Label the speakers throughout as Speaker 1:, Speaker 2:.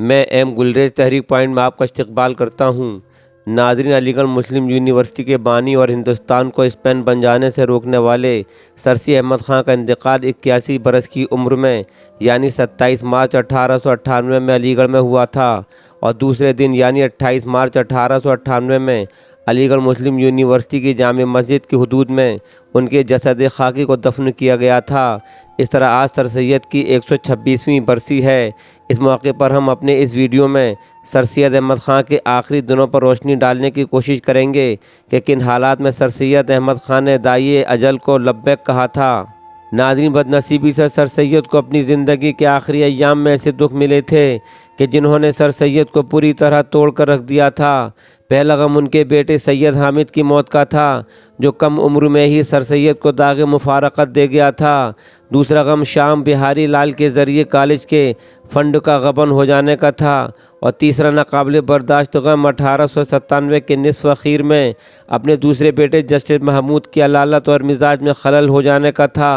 Speaker 1: میں M galleries تحریک point میں آپ کا استقبال کرتا ہوں۔ ناظرین، علی گڑھ مسلم یونیورسٹی کے بانی اور ہندوستان کو اسپین بن جانے سے روکنے والے سرسی احمد خان کا انتقال 81 برس کی عمر میں یعنی 27 مارچ 1898 میں علی گڑھ میں ہوا تھا، اور دوسرے دن یعنی 28 مارچ 1898 میں علی گڑھ مسلم یونیورسٹی کی جامع مسجد کی حدود میں ان کے جسد خاکی کو دفن کیا گیا تھا۔ اس طرح آج سر سید کی 126ویں برسی ہے۔ اس موقع پر ہم اپنے اس ویڈیو میں سر سید احمد خان کے آخری دنوں پر روشنی ڈالنے کی کوشش کریں گے کہ کن حالات میں سر سید احمد خان نے داعیِ اجل کو لبیک کہا تھا۔ ناظرین، بدنصیبی سے سر سید کو اپنی زندگی کے آخری ایام میں ایسے دکھ ملے تھے کہ جنہوں نے سر سید کو پوری طرح توڑ کر رکھ دیا تھا۔ پہلا غم ان کے بیٹے سید حامد کی موت کا تھا، جو کم عمر میں ہی سر سید کو داغ مفارقت دے گیا تھا۔ دوسرا غم شام بہاری لال کے ذریعے کالج کے فنڈ کا غبن ہو جانے کا تھا، اور تیسرا ناقابل برداشت غم 1897 کے نصف اخیر میں اپنے دوسرے بیٹے جسٹس محمود کی علالت اور مزاج میں خلل ہو جانے کا تھا۔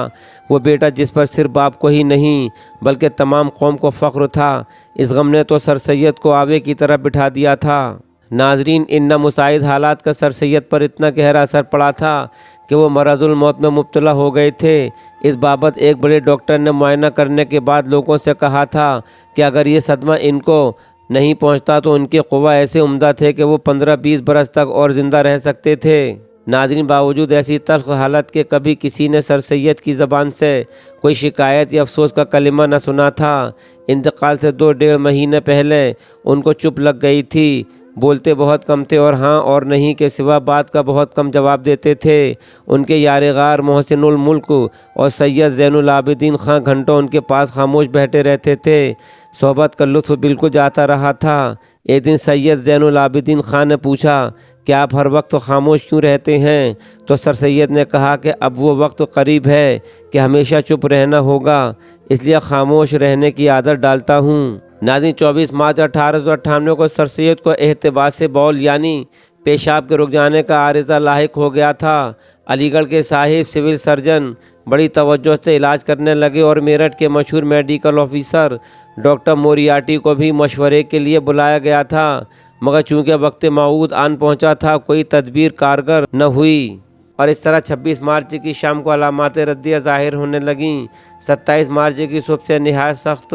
Speaker 1: وہ بیٹا جس پر صرف باپ کو ہی نہیں بلکہ تمام قوم کو فخر تھا، اس غم نے تو سر سید کو آوے کی طرح بٹھا دیا تھا۔ ناظرین، ان نامساعد حالات کا سر سید پر اتنا گہرا اثر پڑا تھا کہ وہ مرض الموت میں مبتلا ہو گئے تھے۔ اس بابت ایک بڑے ڈاکٹر نے معائنہ کرنے کے بعد لوگوں سے کہا تھا کہ اگر یہ صدمہ ان کو نہیں پہنچتا تو ان کے قوا ایسے عمدہ تھے کہ وہ 15-20 برس تک اور زندہ رہ سکتے تھے۔ ناظرین، باوجود ایسی تلخ حالت کے کبھی کسی نے سر سید کی زبان سے کوئی شکایت یا افسوس کا کلمہ نہ سنا تھا۔ انتقال سے 2-1.5 مہینے پہلے ان کو چپ لگ گئی تھی، بولتے بہت کم تھے اور ہاں اور نہیں کے سوا بات کا بہت کم جواب دیتے تھے۔ ان کے یار غار محسن الملک اور سید زین العابدین خان گھنٹوں ان کے پاس خاموش بیٹھے رہتے تھے۔ صحبت کا لطف بالکل جاتا رہا تھا۔ ایک دن سید زین العابدین خان نے پوچھا کہ آپ ہر وقت خاموش کیوں رہتے ہیں؟ تو سر سید نے کہا کہ اب وہ وقت قریب ہے کہ ہمیشہ چپ رہنا ہوگا، اس لیے خاموش رہنے کی عادت ڈالتا ہوں۔ ناظرین، 24 مارچ 1898 کو سر سید کو احتباس بول یعنی پیشاب کے رک جانے کا عارضہ لاحق ہو گیا تھا۔ علی گڑھ کے صاحب سول سرجن بڑی توجہ سے علاج کرنے لگے اور میرٹھ کے مشہور میڈیکل آفیسر ڈاکٹر موریاٹی کو بھی مشورے کے لیے بلایا گیا تھا، مگر چونکہ وقت موعود آن پہنچا تھا کوئی تدبیر کارگر نہ ہوئی، اور اس طرح 26 مارچ کی شام کو علامات ردیہ ظاہر ہونے لگیں۔ 27 مارچ کی صبح سے نہایت سخت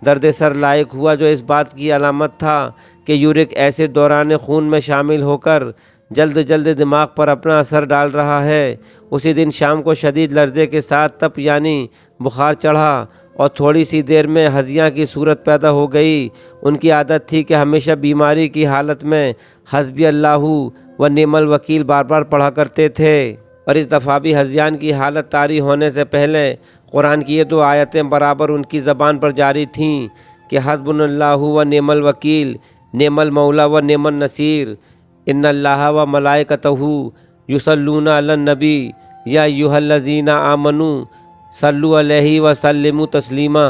Speaker 1: درد سر لاحق ہوا، جو اس بات کی علامت تھا کہ یورک ایسڈ دوران خون میں شامل ہو کر جلد دماغ پر اپنا اثر ڈال رہا ہے۔ اسی دن شام کو شدید لرزے کے ساتھ تپ یعنی بخار چڑھا اور تھوڑی سی دیر میں ہذیان کی صورت پیدا ہو گئی۔ ان کی عادت تھی کہ ہمیشہ بیماری کی حالت میں حسبی اللہ و نعم الوکیل بار بار پڑھا کرتے تھے، اور اس دفعہ بھی ہذیان کی حالت طاری ہونے سے پہلے قرآن کی یہ 2 آیتیں برابر ان کی زبان پر جاری تھیں کہ حسبنا اللہ و نعم الوکیل، نعم المولا و نعم النصیر، ان اللہ و ملائکتہ یصلون علی النبی یا ایھا الذین آمنوا صلوا علیہ وسلموا تسلیما۔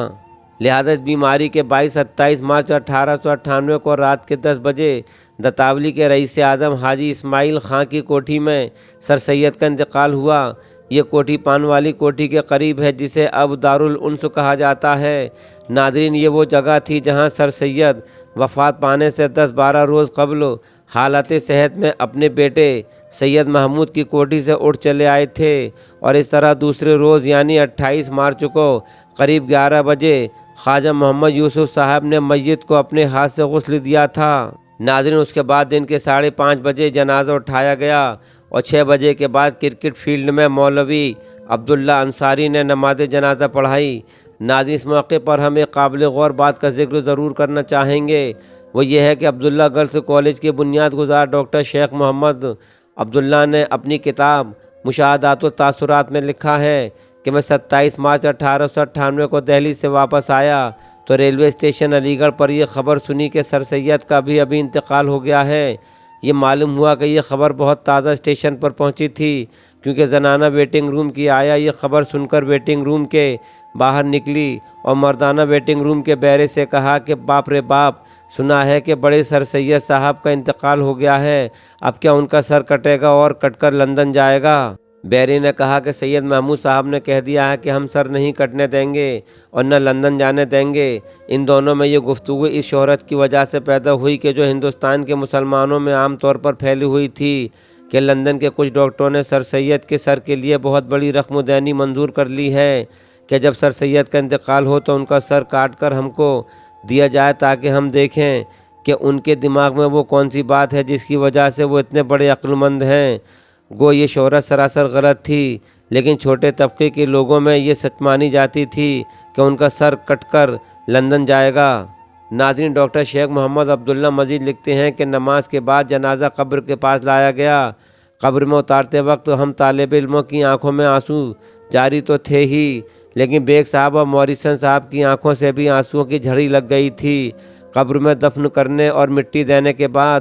Speaker 1: لہذا اس بیماری کے باعث 27 مارچ 1898 کو رات کے 10 بجے دتاولی کے رئیس اعظم حاجی اسماعیل خان کی کوٹھی میں سر سید کا انتقال ہوا۔ یہ کوٹھی پان والی کوٹھی کے قریب ہے، جسے اب دارالانس کہا جاتا ہے۔ ناظرین، یہ وہ جگہ تھی جہاں سر سید وفات پانے سے 10-12 روز قبل حالت صحت میں اپنے بیٹے سید محمود کی کوٹھی سے اٹھ چلے آئے تھے، اور اس طرح دوسرے روز یعنی 28 مارچ کو قریب 11 بجے خواجہ محمد یوسف صاحب نے میت کو اپنے ہاتھ سے غسل دیا تھا۔ ناظرین، اس کے بعد دن کے 5:30 بجے جنازہ اٹھایا گیا، اور 6 بجے کے بعد کرکٹ فیلڈ میں مولوی عبداللہ انصاری نے نماز جنازہ پڑھائی۔ ناظرین، اس موقع پر ہم ایک قابل غور بات کا ذکر ضرور کرنا چاہیں گے، وہ یہ ہے کہ عبداللہ گرلز کالج کے بنیاد گزار ڈاکٹر شیخ محمد عبداللہ نے اپنی کتاب مشاہدات و تاثرات میں لکھا ہے کہ میں 27 مارچ 1898 کو دہلی سے واپس آیا تو ریلوے اسٹیشن علی گڑھ پر یہ خبر سنی کہ سر سید کا بھی ابھی انتقال ہو گیا ہے۔ یہ معلوم ہوا کہ یہ خبر بہت تازہ اسٹیشن پر پہنچی تھی، کیونکہ زنانہ ویٹنگ روم کی آیا یہ خبر سن کر ویٹنگ روم کے باہر نکلی اور مردانہ ویٹنگ روم کے بیرے سے کہا کہ باپ رے باپ، سنا ہے کہ بڑے سر سید صاحب کا انتقال ہو گیا ہے، اب کیا ان کا سر کٹے گا اور کٹ کر لندن جائے گا؟ بیری نے کہا کہ سید محمود صاحب نے کہہ دیا ہے کہ ہم سر نہیں کٹنے دیں گے اور نہ لندن جانے دیں گے۔ ان دونوں میں یہ گفتگو اس شہرت کی وجہ سے پیدا ہوئی کہ جو ہندوستان کے مسلمانوں میں عام طور پر پھیلی ہوئی تھی کہ لندن کے کچھ ڈاکٹروں نے سر سید کے سر کے لیے بہت بڑی رقم دینی منظور کر لی ہے کہ جب سر سید کا انتقال ہو تو ان کا سر کاٹ کر ہم کو دیا جائے تاکہ ہم دیکھیں کہ ان کے دماغ میں وہ کون سی بات ہے جس کی وجہ سے وہ اتنے بڑے عقل مند ہیں۔ گو یہ شہرت سراسر غلط تھی، لیکن چھوٹے طبقے کے لوگوں میں یہ سچ مانی جاتی تھی کہ ان کا سر کٹ کر لندن جائے گا۔ ناظرین، ڈاکٹر شیخ محمد عبداللہ مزید لکھتے ہیں کہ نماز کے بعد جنازہ قبر کے پاس لایا گیا۔ قبر میں اتارتے وقت ہم طالب علموں کی آنکھوں میں آنسو جاری تو تھے ہی، لیکن بیگ صاحب اور موریسن صاحب کی آنکھوں سے بھی آنسوؤں کی جھڑی لگ گئی تھی۔ قبر میں دفن کرنے اور مٹی دینے کے بعد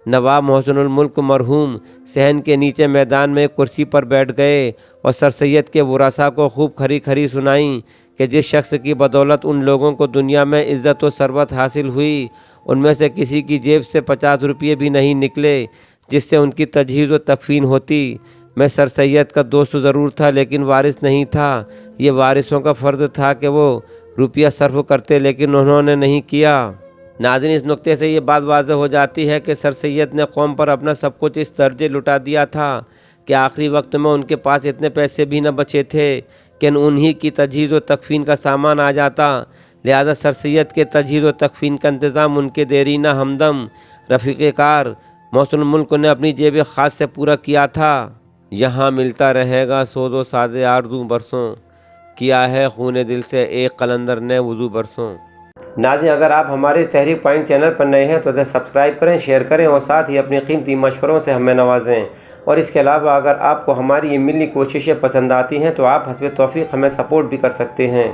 Speaker 1: نواب محسن الملک مرحوم صحن کے نیچے میدان میں ایک کرسی پر بیٹھ گئے اور سر سید کے ورثاء کو خوب کھری کھری سنائیں کہ جس شخص کی بدولت ان لوگوں کو دنیا میں عزت و ثروت حاصل ہوئی، ان میں سے کسی کی جیب سے 50 روپے بھی نہیں نکلے جس سے ان کی تجہیز و تکفین ہوتی۔ میں سر سید کا دوست ضرور تھا لیکن وارث نہیں تھا۔ یہ وارثوں کا فرض تھا کہ وہ روپیہ صرف کرتے، لیکن انہوں نے نہیں کیا۔ ناظرین، اس نقطے سے یہ بات واضح ہو جاتی ہے کہ سر سید نے قوم پر اپنا سب کچھ اس درجے لٹا دیا تھا کہ آخری وقت میں ان کے پاس اتنے پیسے بھی نہ بچے تھے کہ انہی کی تجہیز و تکفین کا سامان آ جاتا۔ لہذا سر سید کے تجہیز و تکفین کا انتظام ان کے دیرینہ ہمدم رفیق کار محسن الملک نے اپنی جیب خاص سے پورا کیا تھا۔ یہاں ملتا رہے گا سوز و ساز آرزو برسوں، کیا ہے خون دل سے ایک قلندر نے وضو برسوں۔ ناظرین، اگر آپ ہمارے تحریک پوائنٹ چینل پر نئے ہیں تو اسے سبسکرائب کریں، شیئر کریں اور ساتھ ہی اپنی قیمتی مشوروں سے ہمیں نوازیں۔ اور اس کے علاوہ اگر آپ کو ہماری یہ ملی کوششیں پسند آتی ہیں تو آپ حسب توفیق ہمیں سپورٹ بھی کر سکتے ہیں۔